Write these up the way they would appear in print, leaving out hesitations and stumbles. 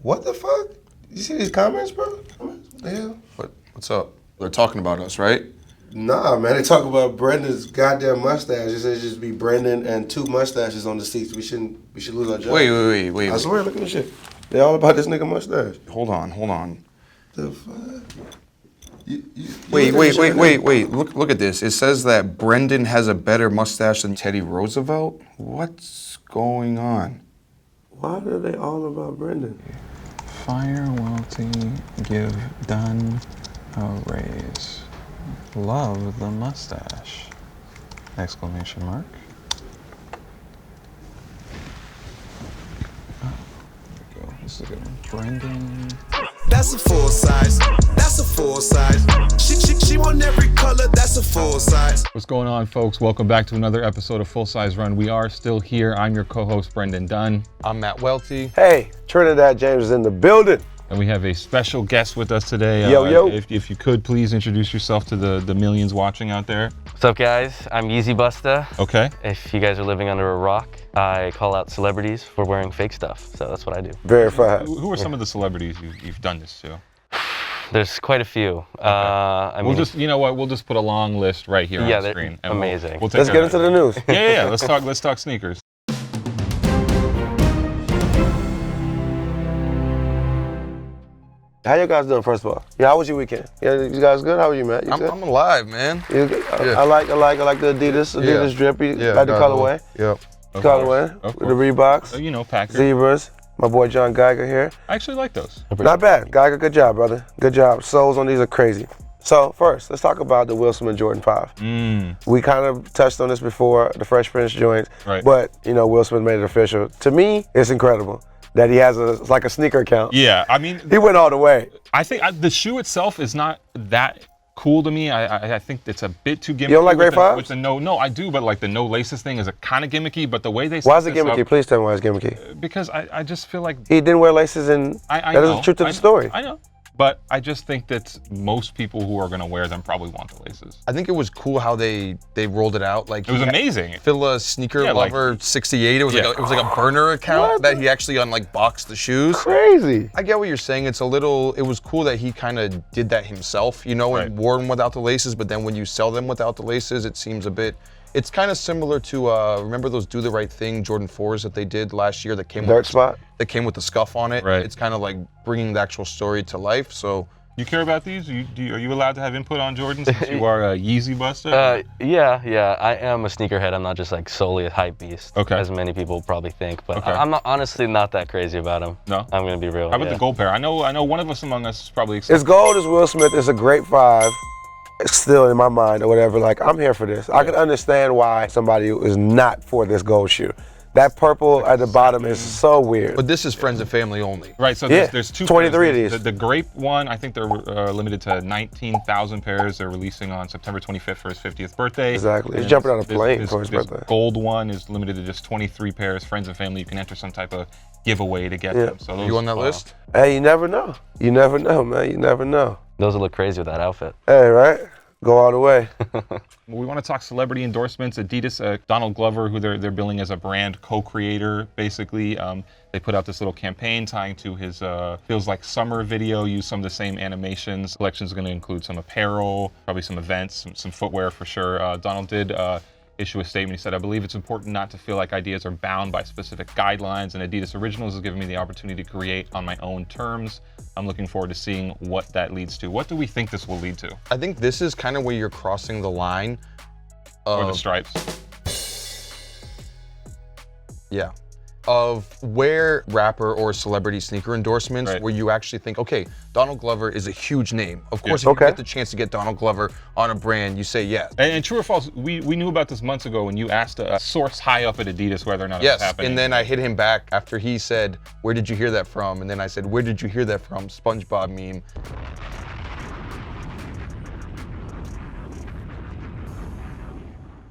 What the fuck? You see these comments, bro? What the hell? What's up? They're talking about us, right? Nah, man. They talk about Brendan's goddamn mustache. It says just be Brendan and 2 mustaches on the seats. We should lose our job. Wait. I swear, look at this shit. They all about this nigga mustache. Hold on. The fuck? Wait. Look at this. It says that Brendan has a better mustache than Teddy Roosevelt. What's going on? Why are they all about Brendan? Fire Welty, give Dunne a raise. Love the mustache. Exclamation mark. Oh, there we go. This is a good one. Brendan. That's a full size. That's a full size. She want every color. That's a full size. What's going on, folks? Welcome back to another episode of Full Size Run. We are still here. I'm your co-host, Brendan Dunne. I'm Matt Welty. Hey, Trinidad James is in the building. And we have a special guest with us today. Yo. If you could, please introduce yourself to the millions watching out there. What's up, guys? I'm Yeezy Busta. Okay. If you guys are living under a rock, I call out celebrities for wearing fake stuff. So that's what I do. Verified. Who are some of the celebrities you've done this to? There's quite a few. I mean, You know what? We'll just put a long list right here on the screen. And amazing. We'll take Let's care get of into the news. Yeah. Let's talk sneakers. How you guys doing, first of all? Yeah, how was your weekend? Yeah, you guys good? How are you, Matt? You good? I'm alive, man. You good? Yeah. I like the Adidas drip. You like the colorway? Yep. Colorway Of with the course. Reeboks, Packers. Zebras. My boy John Geiger here. I actually like those. Not bad. Geiger, good job, brother. Good job. Soles on these are crazy. So first, let's talk about the Will Smith Jordan 5. We kind of touched on this before, the Fresh Prince joints, Right. But Will Smith made it official. To me, it's incredible that he has a sneaker account. Yeah, I mean, He went all the way. I think the shoe itself is not that cool to me. I think it's a bit too gimmicky. You don't like with Ray 5s? With the no, I do, but like the no laces thing is a kind of gimmicky. But the way they Why set is it this gimmicky? up- Please tell me why it's gimmicky. Because I just feel like He didn't wear laces, and I that is know, the truth of I the know, story. I know, but I just think that most people who are gonna wear them probably want the laces. I think it was cool how they rolled it out. Like It was amazing. Phila Sneaker Yeah, like- Lover 68. It was Yeah. like a burner account What? that he actually boxed the shoes. Crazy. I get what you're saying. It was cool that he kind of did that himself, and Right. wore them without the laces, but then when you sell them without the laces, it seems it's kind of similar to, remember those Do the Right Thing Jordan 4s that they did last year that came Dirt spot. that came with the scuff on it. Right. It's kind of like bringing the actual story to life, so. You care about these? Are you allowed to have input on Jordan since you are a Yeezy Busta? yeah. I am a sneakerhead. I'm not just like solely a hype beast, Okay. as many people probably think. But Okay. I'm honestly not that crazy about them. No? I'm gonna be real. How about yeah. the gold pair? I know one of us among us is probably It's gold as Will Smith. It's a great 5. It's still in my mind or whatever. Like, I'm here for this. I can understand why somebody is not for this gold shoe. That purple at the bottom is so weird. But this is friends and family only. Right, so Yeah, there's 23 of pairs. these. The grape one, I think they're limited to 19,000 pairs. They're releasing on September 25th for his 50th birthday. Exactly. He's And jumping on a plane this- for his this birthday. Gold one is limited to just 23 pairs. Friends and family, you can enter some type of giveaway to get them. So those, You on that list? Hey, you never know. You never know, man. You never know. Those would look crazy with that outfit. Hey, right? Go all the way. We want to talk celebrity endorsements. Adidas, Donald Glover, who they're billing as a brand co-creator, basically. They put out this little campaign tying to his Feels Like Summer video, use some of the same animations. Collection is going to include some apparel, probably some events, some footwear for sure. Donald did issue a statement. He said, I believe it's important not to feel like ideas are bound by specific guidelines, and Adidas Originals has given me the opportunity to create on my own terms. I'm looking forward to seeing what that leads to. What do we think this will lead to? I think this is kind of where you're crossing the line Or the of, stripes? yeah, of where rapper or celebrity sneaker endorsements, Right. where you actually think, okay, Donald Glover is a huge name. Of course, Yeah. if you Okay. get the chance to get Donald Glover on a brand, you say yes. And true or false, we knew about this months ago when you asked a source high up at Adidas whether or not it Yes, was happening. and then I hit him back after he said, where did you hear that from? And then I said, where did you hear that from? SpongeBob meme.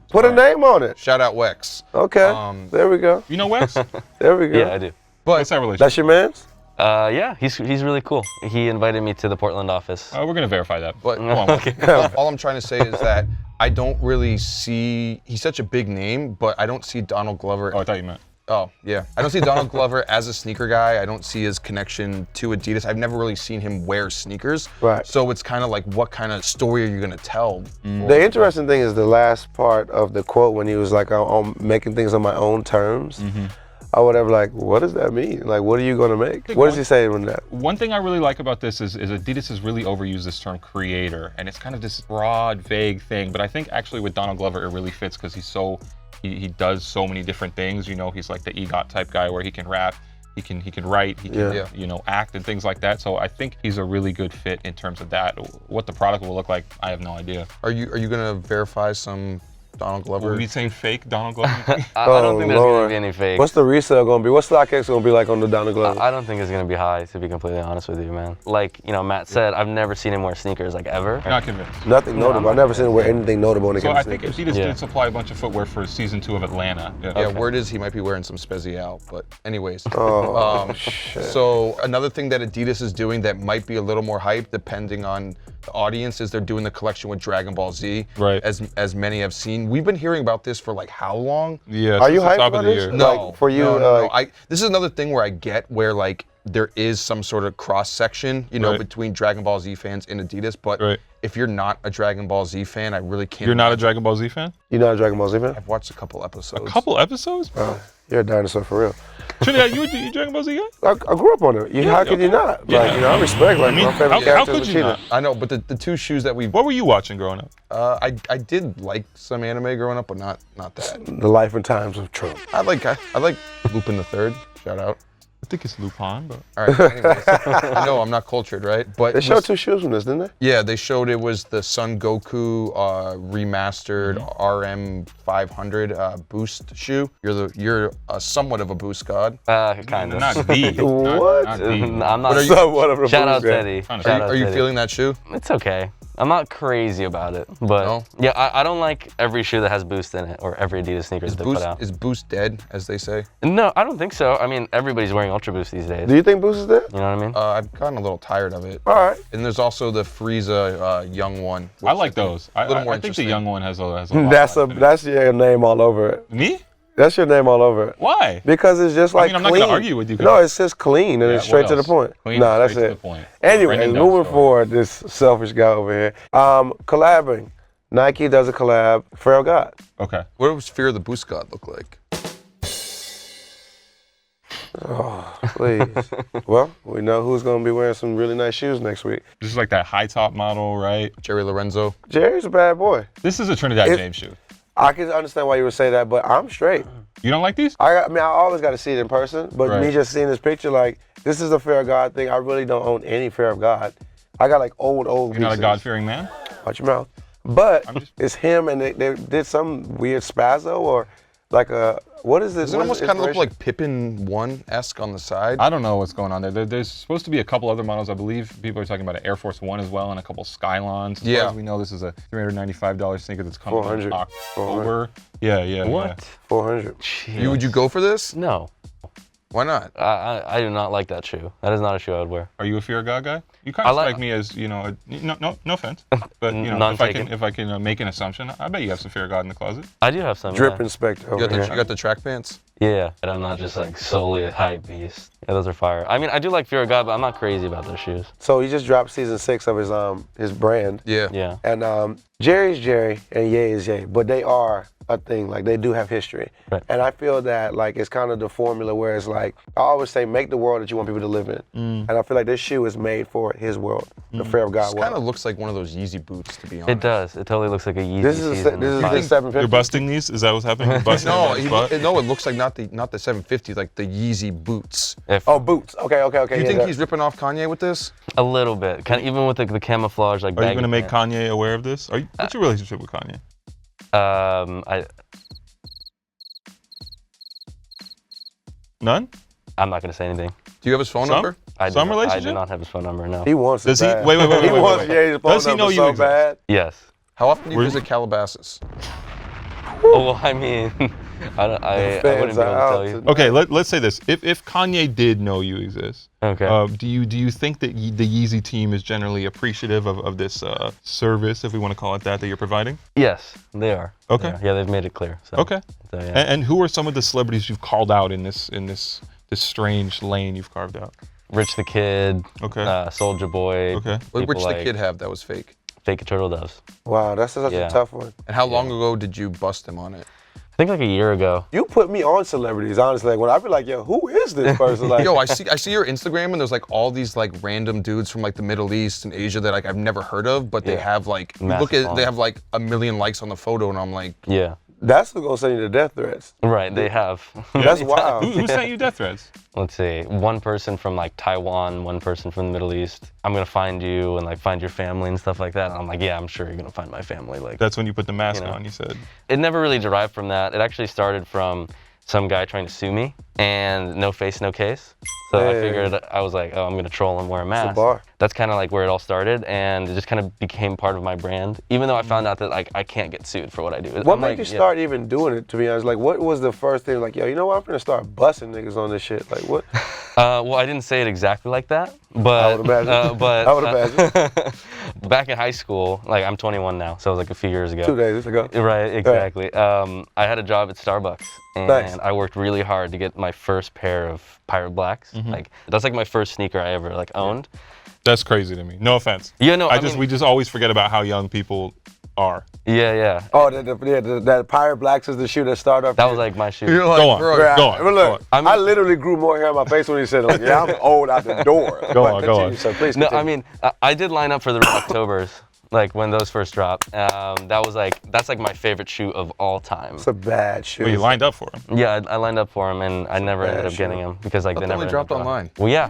Put a name on it. Shout out Wex. Okay. There we go. You know Wex? There we go. Yeah, I do. What's that relationship? That's your man's? Yeah, he's really cool. He invited me to the Portland office. We're going to verify that. But Go on. all I'm trying to say is that I don't really see, he's such a big name, but I don't see Donald Glover. Oh, I thought you meant. Oh, yeah. I don't see Donald Glover as a sneaker guy. I don't see his connection to Adidas. I've never really seen him wear sneakers. Right. So it's kind of like, what kind of story are you going to tell? The interesting thing is the last part of the quote when he was like, I'm making things on my own terms. I would have like, what does that mean? Like, what are you going to make? What does he say when that? One thing I really like about this is Adidas has really overused this term creator, and it's kind of this broad, vague thing. But I think actually with Donald Glover, it really fits because he does so many different things. You know, he's like the EGOT type guy where he can rap, he can write, he can you know, act and things like that. So I think he's a really good fit in terms of that. What the product will look like, I have no idea. Are you gonna verify some Donald Glover? Will we say fake Donald Glover? I don't think there's going to be any fake. What's the resale going to be? What's StockX going to be like on the Donald Glover? I don't think it's going to be high, to be completely honest with you, man. Like, you know, Matt said, I've never seen him wear sneakers, like, ever. Not convinced. Nothing notable. I've never seen him wear anything notable when it So comes I to think sneakers. Adidas did supply a bunch of footwear for season 2 of Atlanta. Yeah, word is he might be wearing some Spezial, but anyways. Shit. So another thing that Adidas is doing that might be a little more hype, depending on the audience, is they're doing the collection with Dragon Ball Z. Right. As many have seen. We've been hearing about this for like how long? Yeah. Are you since the hyped top about of the this? year. No, Like, for you, no. This is another thing where I get where like there is some sort of cross section, you know, Right. between Dragon Ball Z fans and Adidas. But Right. if you're not a Dragon Ball Z fan, I really can't. You're not a Dragon Ball Z fan? You not a Dragon Ball Z fan? I've watched a couple episodes. Couple episodes? You're a dinosaur for real. Trinidad, you Dragon Ball Z guy? I grew up on it. How could you not? Yeah. Like, you know, I respect like I mean, my favorite how character could is you Vegeta. not? I know, but the two shoes that we What were you watching growing up? I did like some anime growing up, but not that. The life and times of Trump. I like Lupin the Third. Shout out. I think it's Lupin, but All right. Anyways, I know I'm not cultured, right? But They showed 2 shoes from this, didn't they? yeah, they showed it was the Son Goku remastered RM500 boost shoe. You're somewhat of a boost god. Kind of. not the. What? Not the. I'm not. Somewhat of a Shout out boost guy. Teddy. Are Shout out Are you Teddy. feeling that shoe? It's okay. I'm not crazy about it, but No? yeah, I don't like every shoe that has Boost in it or every Adidas sneakers they put out. Is Boost dead, as they say? No, I don't think so. I mean, everybody's wearing Ultra Boost these days. Do you think Boost is there? You know what I mean? I've gotten a little tired of it. All right. And there's also the Frieza young one. I like those. A little more I think the interesting. young one has a lot of life in it. That's your name all over it. Me? That's your name all over it. Why? Because it's just like I'm not clean. gonna argue with you. No, it's just clean and Yeah, it's straight what to the else? point. Clean, Nah, that's straight to it. the point. Anyways, Brendan Dunne moving story. forward, this selfish guy over here. Collabing. Nike does a collab. Pharrell God. Okay. What does Fear of the Boost God look like? Please. Well, we know who's going to be wearing some really nice shoes next week. This is like that high top model, right? Jerry Lorenzo. Jerry's a bad boy. This is a Trinidad James shoe. I can understand why you would say that, but I'm straight. You don't like these? I mean, I always got to see it in person, but Right. me just seeing this picture, like, this is a Fear of God thing. I really don't own any Fear of God. I got like old You're not a pieces. God-fearing man? Watch your mouth. But just- it's him, and they did some weird spazzo or like a, what is this? Does it What almost is kind of look inspiration? like Pippin 1-esque on the side? I don't know what's going on there. There's supposed to be a couple other models. I believe people are talking about an Air Force One as well and a couple Skylons. As Yeah. far as we know, this is a $395 sneaker that's coming in 400. October. Yeah. What? 400. Would you go for this? No. Why not? I do not like that shoe. That is not a shoe I would wear. Are you a Fear of God guy? You kind I of like- strike me as, you know, no offense, but you know, None if I taken. can make an assumption, I bet you have some Fear of God in the closet. I do have some. Drip yeah. inspector You over got, the, here. you got the track pants? Yeah, and I'm not just like solely a hype beast. Yeah, those are fire. I mean, I do like Fear of God, but I'm not crazy about those shoes. So he just dropped season 6 of his brand. Yeah. Yeah. And Jerry's Jerry and Ye is Ye, but they are a thing. Like, they do have history. Right. And I feel that, like, it's kind of the formula where it's like, I always say, make the world that you want people to live in. And I feel like this shoe is made for his world, the Fear of God This kind world. of looks like one of those Yeezy boots, to be honest. It does. It totally looks like a Yeezy This is season. the vibe. 750. You're busting these? Is that what's happening? You're busting No, them on the spot? no, it looks like not the 750, like the Yeezy boots. If, Oh, boots. Okay. Do you yeah, think that- he's ripping off Kanye with this? a little bit. Kind of, even with the camouflage, like. Are you baggy going to make pants. Kanye aware of this? What's your relationship with Kanye? None? I'm not gonna say anything. Do you have his phone number? I Some do not, I relationship? do not have his phone number. No. He wants it Does he? bad. Wait. He wants Ye's phone Does he number know you so exist? bad. Yes. How often do you Were- visit Calabasas? Oh, well, I mean, I wouldn't be able to tell you. Okay, let's say this. If Kanye did know you exist, Okay. do you think that the Yeezy team is generally appreciative of this service, if we want to call it that you're providing? Yes, they are. Okay. They are. Yeah, they've made it clear. So. Okay. So, yeah. And who are some of the celebrities you've called out in this strange lane you've carved out? Rich the Kid. Okay. Soulja Boy. Okay. What people Rich like the Kid have that was fake? Fake Turtle Doves. Wow, that's such a tough one. And how long ago did you bust him on it? I think like a year ago. You put me on celebrities, honestly. Like when I be like, yo, who is this person? Like, Yo, I see your Instagram and there's like all these like random dudes from like the Middle East and Asia that like I've never heard of, but they have like you look at they have like 1 million likes on the photo, and I'm like, Yeah. that's what's gonna send you to death threats. Right, they have. That's wild. Who sent you death threats? Let's see, one person from like Taiwan, one person from the Middle East. I'm gonna find you and like find your family and stuff like that. And I'm like, yeah, I'm sure you're gonna find my family. Like, That's when you put the mask on, you said. it never really derived from that. It actually started from some guy trying to sue me, and no face, no case. So I figured, I was like, oh, I'm gonna troll and wear a mask. bar. That's kind of like where it all started, and it just kind of became part of my brand. Even though I found out that like I can't get sued for what I do. What I'm made like, you start even doing it, to be honest? Like, what was the first thing? Like, yo, you know what? I'm gonna start busting niggas on this shit. Like, what? Well, I didn't say it exactly like that, but I would imagine. but I would imagine. back in high school, like I'm 21 now, so it was like a few years ago. 2 days ago. Right, exactly. I had a job at Starbucks, and Nice. I worked really hard to get my first pair of Pirate Blacks. Like that's like my first sneaker I ever like owned. That's crazy to me. No offense. Yeah, no, I mean, we just always forget about how young people are. Yeah. Oh, that Pirate Blacks is the shoe that started off. That was like my shoe. you're like, Go on. bro, Right. Go on. But look, I mean- I literally grew more hair on my face when he said, like, yeah, I'm old out the door. Go But on, go continue, on. So please No, continue. I mean, I did line up for the Red Octobers, like when those first dropped. That's like my favorite shoe of all time. It's a bad shoe. Well, you lined up for him. Yeah, I lined up for them, and I never ended up getting them because like I they thought never they dropped ended up online. Well, yeah,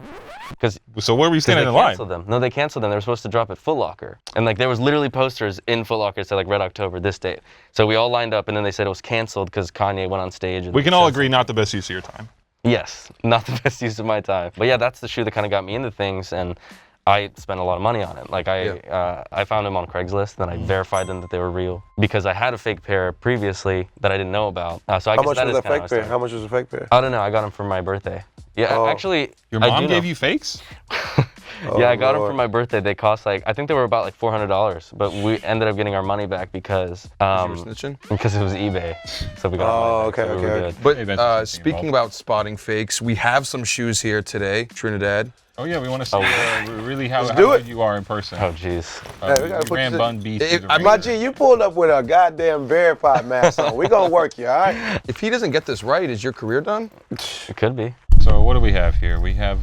because So where were you they standing in line? canceled them. No, they canceled them. They were supposed to drop at Foot Locker, and like there was literally posters in Foot Locker that said like Red October this date. So we all lined up, and then they said it was canceled because Kanye went on stage. And We can all agree not the best use of your time. Yes, not the best use of my time. But yeah, that's the shoe that kind of got me into things, and I spent a lot of money on it. Like I found them on Craigslist, then I verified them that they were real because I had a fake pair previously that I didn't know about. So I How guess much that was is a kinda fake how I pair? started. How much was a fake pair? I don't know. I got them for my birthday. Yeah, Oh. actually. Your I mom do gave know. you fakes? Yeah, I got them Lord. for my birthday. They cost like, I think they were about like $400, but we ended up getting our money back because You were snitching? because it was eBay. So we got our money back, so we were good. But Hey, that's speaking involved. about spotting fakes, we have some shoes here today, Trinidad. Oh yeah, we want to see really how do good it. you are in person. Oh, jeez. Hey, we gotta put ran you- Bun Beast. If- through the I- My ringer. G, you pulled up with a goddamn verified mask on. We gonna work you, all right? If he doesn't get this right, is your career done? It could be. So what do we have here? We have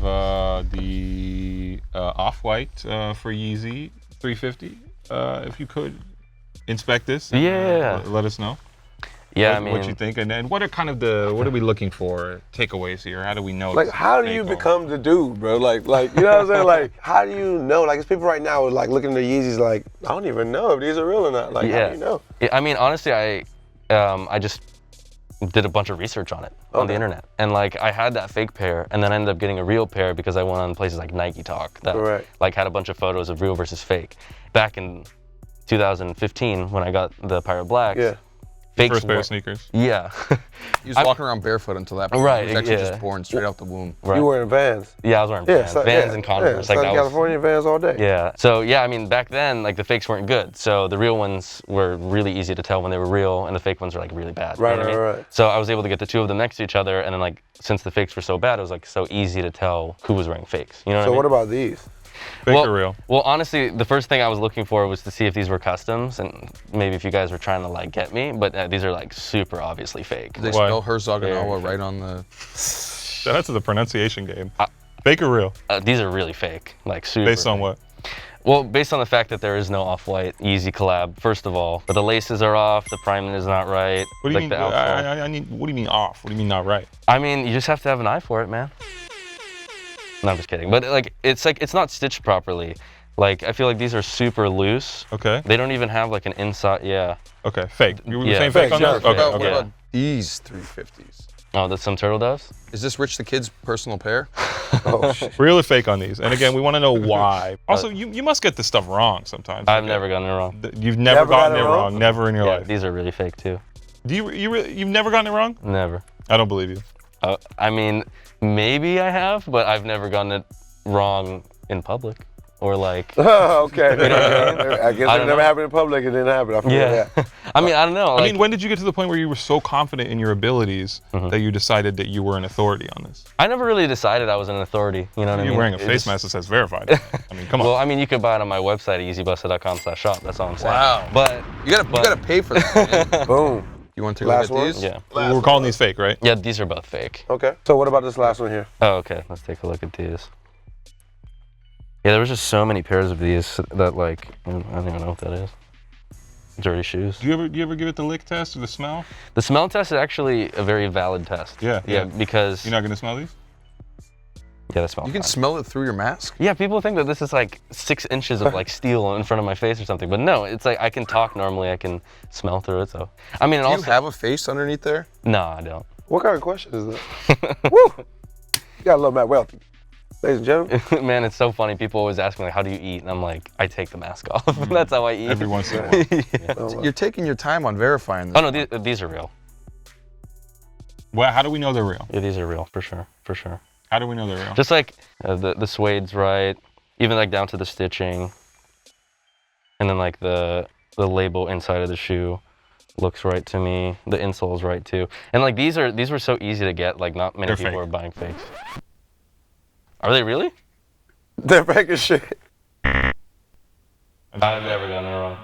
the off-white for Yeezy 350. If you could inspect this, and, Yeah. let us know. Yeah, what, I mean, what you think, and then what are we looking for takeaways here? How do we know? Like, it's how do fake you or- become the dude, bro? Like, you know what I'm saying? Like, how do you know? Like, it's people right now who are like looking at the Yeezys like, I don't even know if these are real or not. Like, how do you know? Yeah, I mean, honestly, I just did a bunch of research on it on the internet, and like I had that fake pair, and then I ended up getting a real pair because I went on places like Nike Talk that Correct. like had a bunch of photos of real versus fake. Back in 2015, when I got the Pirate Blacks, Yeah. fakes First pair were- of sneakers. Yeah, He was walking around barefoot until that point. Right, He was actually yeah. just born straight out the womb. right. You wearing Vans. Yeah, I was wearing Yeah, Vans, so- Vans yeah, and Converse. Yeah, like Southern that was, California Vans all day. yeah. So yeah, I mean, back then, like the fakes weren't good. So the real ones were really easy to tell when they were real, and the fake ones were like really bad. Right, you know what I mean? right. So I was able to get the two of them next to each other, and then like since the fakes were so bad, it was like so easy to tell who was wearing fakes. You know what So I mean? what about these? Fake well, or real? Well, honestly, the first thing I was looking for was to see if these were customs, and maybe if you guys were trying to like get me, but these are like super obviously fake. They Why? spell Herzog and Awa right on the. Shout out to the pronunciation game. Fake or real? These are really fake, like super. Based on fake. what? Well, based on the fact that there is no off-white Yeezy collab, first of all, but the laces are off, the priming is not right. What do you like mean? The outsole. I need. What do you mean off? What do you mean not right? I mean, you just have to have an eye for it, man. No, I'm just kidding. But like it's not stitched properly. Like I feel like these are super loose. Okay. They don't even have like an inside. Yeah. Okay. Fake. You were Yeah. saying fake Fake, on yeah. that? What Okay. about, Okay. what about these 350s? Oh, that's some turtle doves. Is this Rich the Kid's personal pair? Oh, shit. Real or fake on these? And again, we want to know why. Also, you must get this stuff wrong sometimes. I've Okay. never gotten it wrong. You've never Never gotten gotten it it wrong. wrong? Never in your Yeah, life. these are really fake too. You've never gotten it wrong? Never. I don't believe you. I mean, maybe I have, but I've never gotten it wrong in public. Or like, okay. You know what I mean? I guess it never happened in public. It didn't happen. I feel that. I mean, I don't know. I mean, when did you get to the point where you were so confident in your abilities that you decided that you were an authority on this? I never really decided I was an authority. You know what I mean? You're wearing a face mask that says verified. I mean, come on. Well, I mean, you could buy it on my website at yeezybusta.com/shop. That's all I'm saying. Wow. But You gotta pay for that. Man. Boom. You want to take Last a look one? at these? yeah. We're calling these fake, right? Yeah, these are both fake. Okay. So what about this last one here? Oh, okay. Let's take a look at these. Yeah, there was just so many pairs of these that like, I don't even know what that is. Dirty shoes. Do you ever give it the lick test or the smell? The smell test is actually a very valid test. Yeah. Because You're not gonna smell these? yeah, that smells. You can fine. smell it through your mask? Yeah, people think that this is like 6 inches of like steel in front of my face or something, but no, it's like I can talk normally, I can smell through it. So I mean, Do you also have a face underneath there? no, I don't. What kind of question is that? Woo! You gotta love Matt Welty. Ladies and gentlemen. Man, it's so funny. People always ask me like, "How do you eat?" And I'm like, "I take the mask off. That's how I eat." Every once in a while. Oh, You're taking your time on verifying this. Oh no, these are real. Well, how do we know they're real? Yeah, these are real for sure, for sure. How do we know they're real? Just like the suede's right, even like down to the stitching, and then like the label inside of the shoe looks right to me. The insole's right too, and like these were so easy to get. Like not many They're people fake. are buying fakes. Are they really? They're fake as shit. I've never gotten it wrong.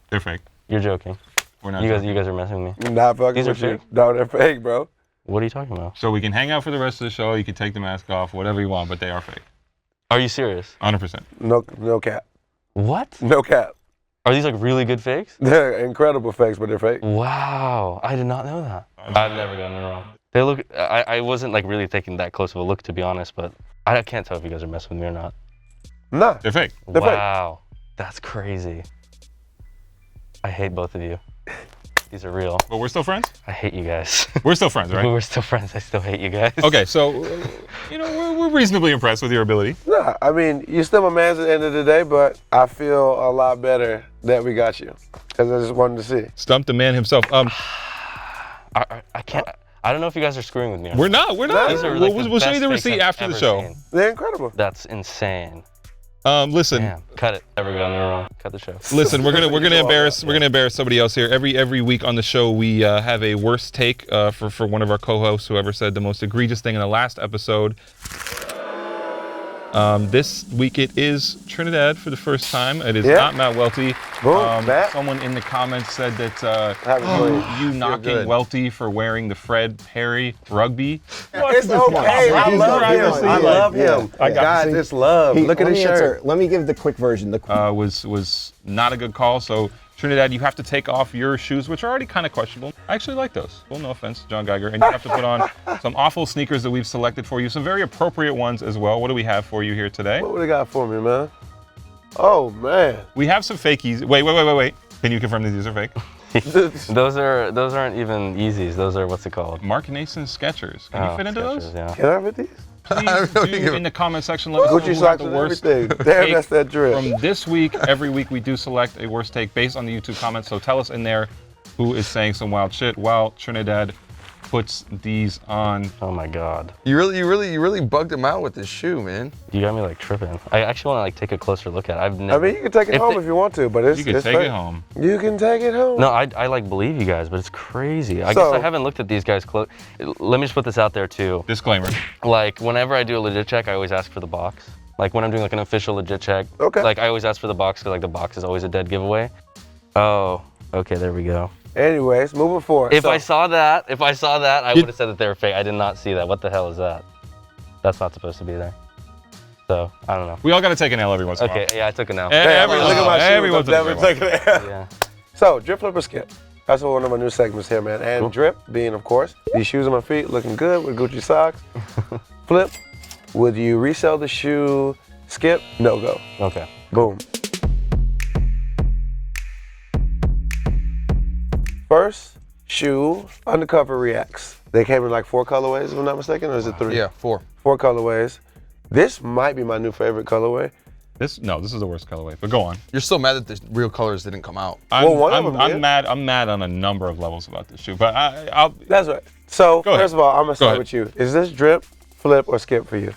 They're fake. You're joking. We're not. You joking. guys are messing with me. Not fucking These are with you. fake? No, they're fake, bro. What are you talking about? So we can hang out for the rest of the show. You can take the mask off, whatever you want, but they are fake. Are you serious? 100%. No cap. What? No cap. Are these like really good fakes? They're incredible fakes, but they're fake. Wow, I did not know that. I've never gotten it wrong. They look, I wasn't like really taking that close of a look to be honest, but I can't tell if you guys are messing with me or not. Nah. They're fake. They're fake. Wow, that's crazy. I hate both of you. These are real. But we're still friends? I hate you guys. We're still friends, right? We're still friends. I still hate you guys. Okay, so, we're reasonably impressed with your ability. Nah, I mean, you're still my man at the end of the day, but I feel a lot better that we got you. Because I just wanted to see. Stumped the man himself. I can't. I don't know if you guys are screwing with me. We're not. These are like We'll show you the best fakes receipt I've after the ever show. seen. They're incredible. That's insane. Listen. Damn, cut it. Never gotten it wrong. Cut the show. Listen, we're gonna embarrass somebody else here. Every week on the show we have a worst take for one of our co-hosts, whoever said the most egregious thing in the last episode. This week it is Trinidad for the first time. It is not Matt Welty. Boom, Matt. Someone in the comments said that you Feel knocking good. Welty for wearing the Fred Perry rugby. It's okay. I love him. I love him. Guys, it's love. Look at his shirt. Let me give the quick version. Was not a good call. So Trinidad, you have to take off your shoes, which are already kind of questionable. I actually like those. Well, no offense, John Geiger. And you have to put on some awful sneakers that we've selected for you. Some very appropriate ones as well. What do we have for you here today? What do they got for me, man? Oh, man. We have some fakies. Wait. Can you confirm that these are fake? Those aren't even Yeezys. Those are what's it called? Mark Nason Skechers. Can you fit into Skechers, those? Yeah. Can I fit these? Please do in the comment section let us know Gucci who had socks the and worst everything. Damn, take that's that drip. from this week. Every week we do select a worst take based on the YouTube comments. So tell us in there who is saying some wild shit while Trinidad puts these on. Oh my God. You really bugged him out with this shoe, man. You got me like tripping. I actually want to like take a closer look at it. I've I never. mean, you can take it home if you want to, but it's You can it's take fake. it home. You can take it home. No, I like believe you guys, but it's crazy. I guess So- I haven't looked at these guys close. Let me just put this out there too. Disclaimer. Like whenever I do a legit check, I always ask for the box. Like when I'm doing like an official legit check. Okay. Like I always ask for the box because like the box is always a dead giveaway. Oh, okay, there we go. Anyways, moving forward. If So, I saw that, I would have said that they were fake. I did not see that. What the hell is that? That's not supposed to be there. So I don't know. We all got to take an L every once in a while. Okay, yeah, I took it now. Every look at my every shoes. once I'm in a never while. taking it. Yeah. So, drip, flip, or skip. That's one of my new segments here, man. And Cool. drip being, of course, these shoes on my feet looking good with Gucci socks. Flip, would you resell the shoe? Skip, no go. Okay. Boom. First, shoe, Undercover Reacts. They came in like 4 colorways, if I'm not mistaken, or is it 3? Yeah, 4. 4 colorways. This might be my new favorite colorway. This is the worst colorway, but go on. You're still mad that the real colors didn't come out. I'm mad on a number of levels about this shoe, but I'll. That's right. So Go ahead. first of all, I'm gonna start ahead. with you. Is this drip, flip, or skip for you?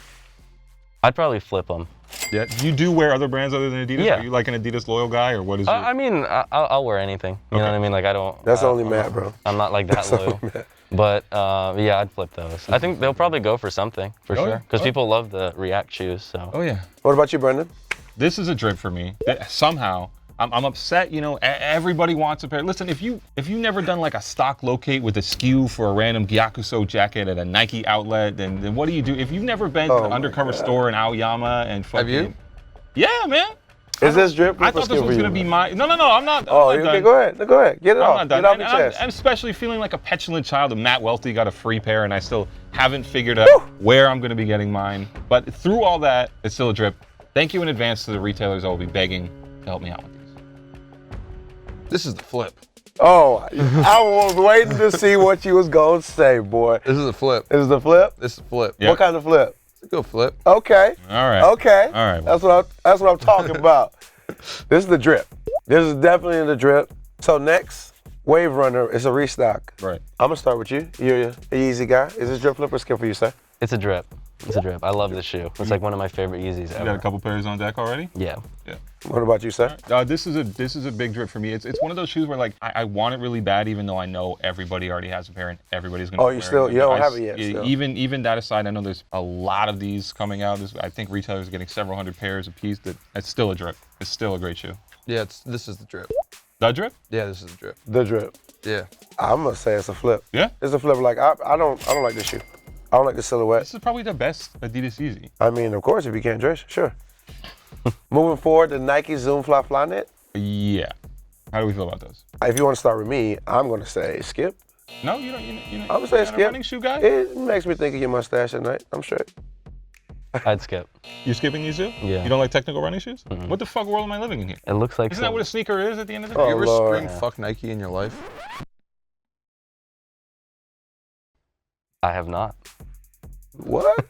I'd probably flip them. Yeah. You do wear other brands other than Adidas? Yeah. Are you like an Adidas loyal guy, or what is your... I mean, I'll wear anything. You know what I mean? Like I don't. That's only Matt, bro. I'm not like that loyal. But yeah, I'd flip those. I think they'll probably go for something for Oh, sure, yeah. because people love the React shoes. So. Oh yeah. What about you, Brendan? This is a drip for me. Somehow, I'm upset. You know, everybody wants a pair. Listen, if you never done like a stock locate with a SKU for a random Gyakuso jacket at a Nike outlet, then what do you do? If you've never been to the undercover store in Aoyama and fucking... Have you? Yeah, man. Is this drip, flip, I or thought skip this was for gonna you? be my... No, I'm not. Oh, I'm not okay, done. go ahead. Go ahead. Get it I'm off. not done. Get off And your chest. I'm especially feeling like a petulant child. Matt Welty got a free pair, and I still haven't figured out where I'm gonna be getting mine. But through all that, it's still a drip. Thank you in advance to the retailers that will be begging to help me out with these. This is the flip. Oh, I was waiting to see what you was gonna say, boy. This is the flip. Is the flip? This is the flip. Yeah. What kind of flip? It's a good flip. Okay. All right. Okay. All right. That's what I'm talking about. This is the drip. This is definitely the drip. So next, Wave Runner is a restock. Right. I'm gonna start with you. You're a Yeezy guy. Is this drip, flip, or skip for you, sir? It's a drip. It's a drip. I love this shoe. It's like one of my favorite Yeezys You got ever. a couple pairs on deck already? Yeah. Yeah. What about you, sir? This is a big drip for me. It's one of those shoes where like I want it really bad, even though I know everybody already has a pair and everybody's gonna. Oh, wear you it. still- you But don't have it yet, still. Even that aside, I know there's a lot of these coming out. I think retailers are getting several hundred pairs a piece. It's still a drip. It's still a great shoe. Yeah, this is the drip. The drip? Yeah, this is the drip. The drip. Yeah. I'm gonna say it's a flip. Yeah. It's a flip. Like I don't like this shoe. I don't like the silhouette. This is probably the best Adidas Yeezy. I mean, of course, if you can't dress, sure. Moving forward, the Nike Zoom Fly Flyknit. Yeah. How do we feel about those? If you want to start with me, I'm gonna say skip. No, you don't. I'm gonna say you're not a skip. running shoe guy? It makes me think of your mustache at night. I'm straight. I'd skip. You skipping these two? Yeah. You don't like technical running shoes? What the fuck world am I living in here? It looks like Isn't that what a sneaker is at the end of the day? Oh, You ever Lord. scream fuck Nike in your life? I have not. What?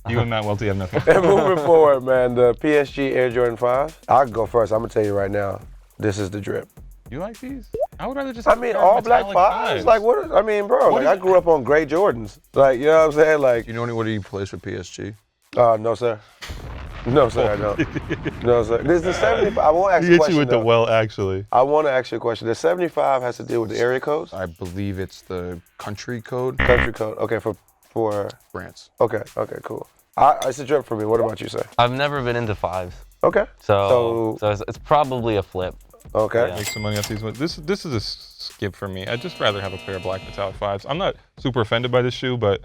You and Matt Welty have nothing. And moving forward, man, the PSG Air Jordan 5. I'll go first. I'm gonna tell you right now, this is the drip. You like these? I would rather just. I have a mean, pair of all black metallic fives. Like what? I mean, bro. What Like is- I grew up on gray Jordans. Like you know what I'm saying? Like You know anybody who plays for PSG? no, sir. No, sir, I don't. No, sir. This is the 75. I won't ask He you a hit question. you with the though. well, actually. I want to ask you a question. The 75 has to deal with the area codes, I believe it's the country code. country code. Okay, for France. okay, cool. It's a drip for me. What about you, sir? I've never been into fives, Okay. so it's probably a flip. Okay. Yeah. Make some money off these ones. This is a skip for me. I'd just rather have a pair of black metallic fives. I'm not super offended by this shoe, but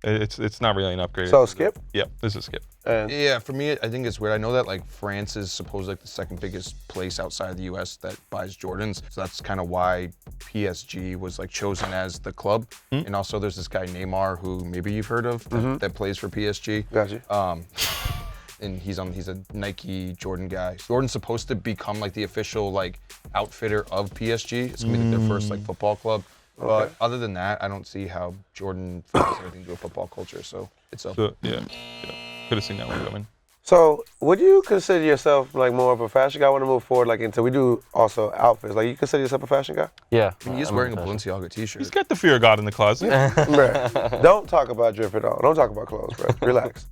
it's not really an upgrade. So skip. Yep, this is a skip. And Yeah, for me, I think it's weird. I know that like France is supposed like the second biggest place outside of the U.S. that buys Jordans, so that's kind of why PSG was like chosen as the club. And also, there's this guy Neymar who maybe you've heard of that plays for PSG. got you. And he's a Nike Jordan guy. Jordan's supposed to become like the official like outfitter of PSG. It's gonna be like, their first like football club. But other than that, I don't see how Jordan fits anything to a football culture. So it's a So yeah. Could have seen that one coming. So would you consider yourself like more of a fashion guy? I want to move forward like into we do also outfits. Like you consider yourself a fashion guy? Yeah. He's I'm wearing a into Balenciaga t-shirt. He's got the fear of God in the closet. Bruh, don't talk about drip at all. Don't talk about clothes, bro. Relax.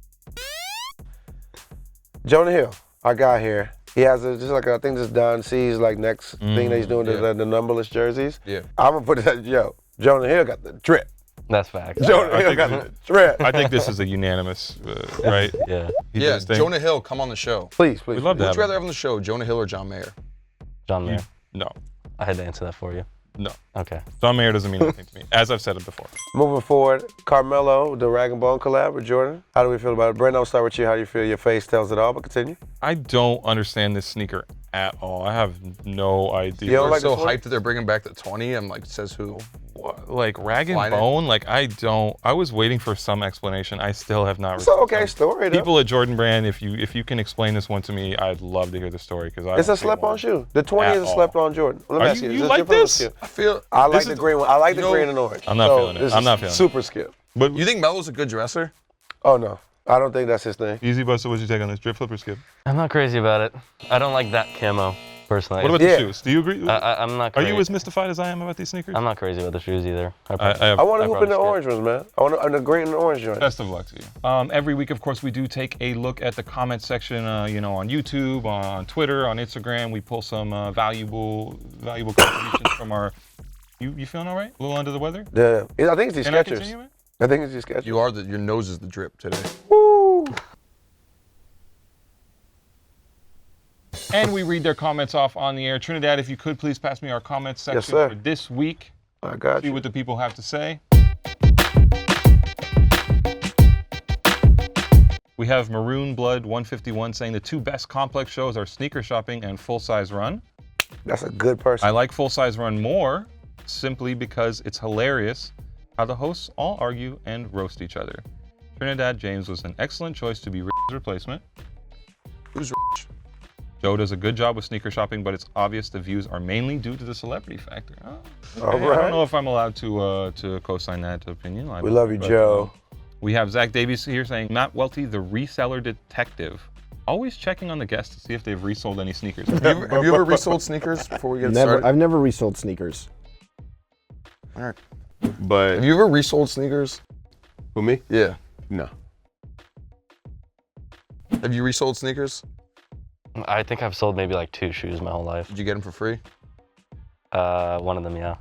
Jonah Hill, our guy here. He has just like I think this Dunne sees like next thing that he's doing yeah. the numberless jerseys. Yeah. I'm gonna put it yo. Jonah Hill got the drip. That's facts. Jonah Hill think got that- the drip. I think this is a unanimous, right? Yeah. He did Yeah, his thing. Jonah Hill, come on the show. Please, please. We'd love to Who'd have you rather him. have on the show, Jonah Hill or John Mayer? John Mayer. No, I had to answer that for you. no. Okay. John Mayer doesn't mean anything to me, as I've said it before. Moving forward, Carmelo, the Rag and Bone collab with Jordan. How do we feel about it? Brandon, I'll start with you. How do you feel? Your face tells it all, but continue. I don't understand this sneaker at all. I have no idea. You don't We're like so this one? hyped that they're bringing back the 20. I'm like, says who? What, like Rag and Line it. Bone? Like I was waiting for some explanation. I still have not. It's an received okay some. story, though. People at Jordan Brand, if you can explain this one to me, I'd love to hear the story because It's a slip-on shoe. The 20 At is a all. slip-on Jordan. Let me Are ask you- is you this like different or this? skip? I feel. I like this the is- green one. I like you the know, green and orange. I'm not feeling it. this I'm is not feeling it. super skip. But You think Melo's a good dresser? Oh no. I don't think that's his thing. Yeezy Busta, what'd you take on this? Drip, flip, or skip? I'm not crazy about it. I don't like that camo, personally. What about Yeah. the shoes? Do you agree? I'm not Are crazy. you as mystified as I am about these sneakers? I'm not crazy about the shoes either. I want to hoop in the orange ones, man. I want the green and orange joint. Best of luck to you. Every week, of course, we do take a look at the comment section, you know, on YouTube, on Twitter, on Instagram. We pull some valuable contributions from our. You feeling all right? A little under the weather? I think it's these Can I Skechers. continue it? I think it's these Skechers. Your nose is the drip today. Woo! And we read their comments off on the air. Trinidad, if you could please pass me our comments section sir. for this week. I got See you. what the people have to say. We have Maroon Blood 151 saying the 2 best complex shows are Sneaker Shopping and Full Size Run. That's a good person. I like Full Size Run more simply because it's hilarious how the hosts all argue and roast each other. Trinidad James was an excellent choice to be Rich's replacement. Who's Joe does a good job with Sneaker Shopping, but it's obvious the views are mainly due to the celebrity factor. Oh, All okay. I right. don't know if I'm allowed to co-sign that opinion. We love you, Joe. We have Zach Davies here saying, Matt Welty, the reseller detective. Always checking on the guests to see if they've resold any sneakers. Have you ever resold sneakers before we get started? I've never resold sneakers. All right. But Have you ever resold sneakers? who, me? Yeah. No. Have you resold sneakers? I think I've sold maybe like 2 shoes my whole life. Did you get them for free? One of them, yeah.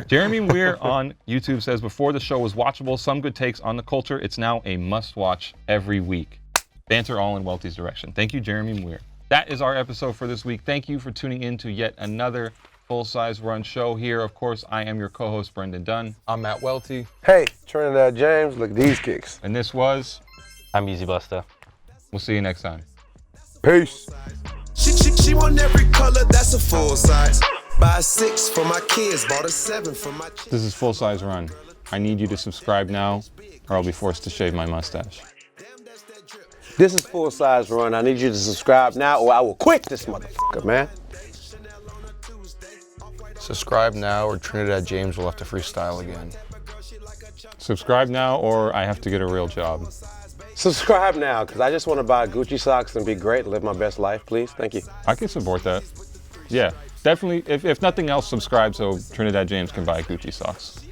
Jeremy Weir on YouTube says, before the show was watchable, some good takes on the culture. It's now a must-watch every week. Banter all in Welty's direction. Thank you, Jeremy Weir. That is our episode for this week. Thank you for tuning in to yet another full-size run show here. Of course, I am your co-host, Brendan Dunne. I'm Matt Welty. Hey, Trinidad James, look at these kicks. And this was, I'm Yeezy Busta. we'll see you next time. Peace. She want every color, that's a full size. Buy a 6 for my kids, bought a 7 for my kids. This is Full Size Run. I need you to subscribe now, or I'll be forced to shave my mustache. This is Full Size Run. I need you to subscribe now or I will quit this motherfucker, man. Subscribe now or Trinidad James will have to freestyle again. Subscribe now, or I have to get a real job. Subscribe now, because I just want to buy Gucci socks and be great and live my best life, please. Thank you. I can support that. Yeah, definitely. If nothing else, subscribe so Trinidad James can buy Gucci socks.